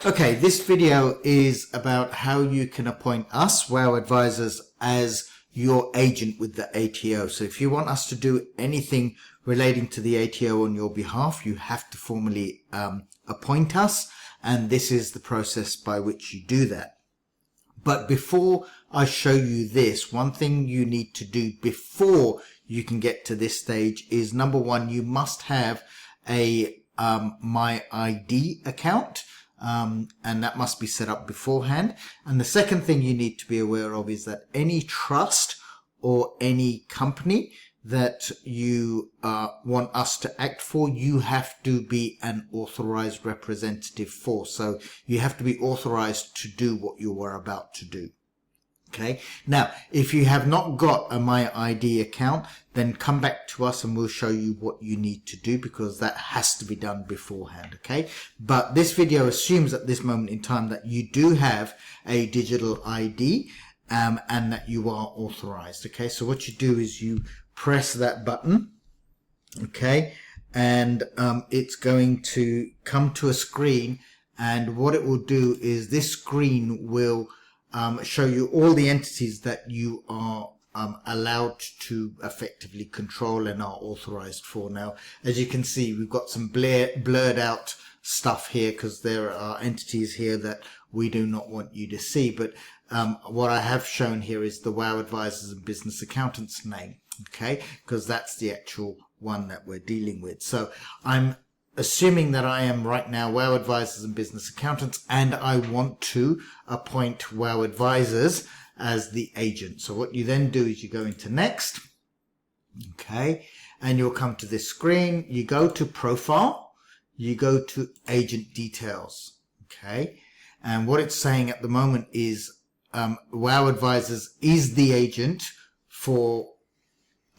Okay, this video is about how you can appoint us, WOW Advisors, as your agent with the ATO. So if you want us to do anything relating to the ATO on your behalf, you have to formally appoint us, and this is the process by which you do that. But before I show you this, one thing you need to do before you can get to this stage is, number one, you must have a My ID account. And that must be set up beforehand. And the second thing you need to be aware of is that any trust or any company that you want us to act for, you have to be an authorized representative for. So you have to be authorized to do what you are about to do. Okay, now if you have not got a My ID account, then come back to us and we'll show you what you need to do, because that has to be done beforehand. Okay, but this video assumes at this moment in time that you do have a digital ID and that you are authorized. Okay, so what you do is you press that button, okay, and it's going to come to a screen, and what it will do is this screen will show you all the entities that you are allowed to effectively control and are authorized for. Now, as you can see, we've got some blurred out stuff here because there are entities here that we do not want you to see. But what I have shown here is the WOW Advisors and Business Accountants name, okay, because that's the actual one that we're dealing with. So I'm assuming that I am right now WOW Advisors and Business Accountants, and I want to appoint WOW Advisors as the agent. So what you then do is you go into Next, okay, and you'll come to this screen. You go to Profile, you go to Agent Details, okay, and what it's saying at the moment is WOW Advisors is the agent for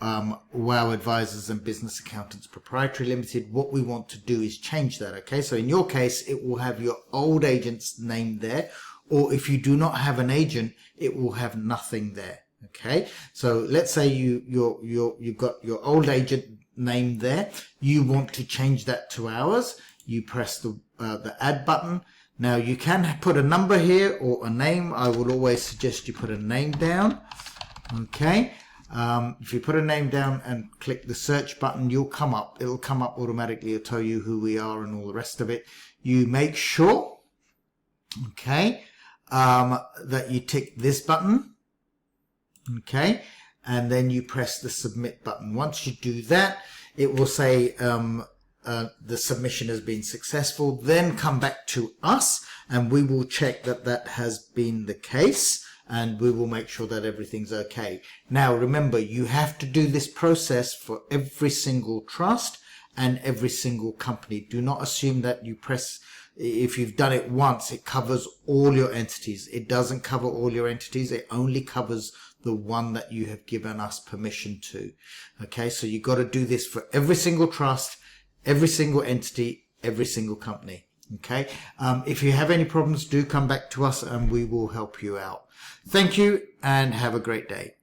WOW Advisors and Business Accountants Proprietary Limited. What we want to do is change that. Okay, so in your case, it will have your old agent's name there, or if you do not have an agent, it will have nothing there. Okay, so let's say you've got your old agent name there. You want to change that to ours. You press the add button. Now you can put a number here or a name. I would always suggest you put a name down. Okay. If you put a name down and click the search button, you'll come up. It'll come up automatically. It'll tell you who we are and all the rest of it. You make sure, okay, that you tick this button, okay, and then you press the submit button. Once you do that, it will say the submission has been successful. Then come back to us and we will check that that has been the case, and we will make sure that everything's okay. Now remember, you have to do this process for every single trust and every single company. Do not assume that you press, if you've done it once, it covers all your entities. It doesn't cover all your entities. It only covers the one that you have given us permission to. Okay, so you've got to do this for every single trust, every single entity, every single company. Okay, if you have any problems, do come back to us and we will help you out. Thank you and have a great day.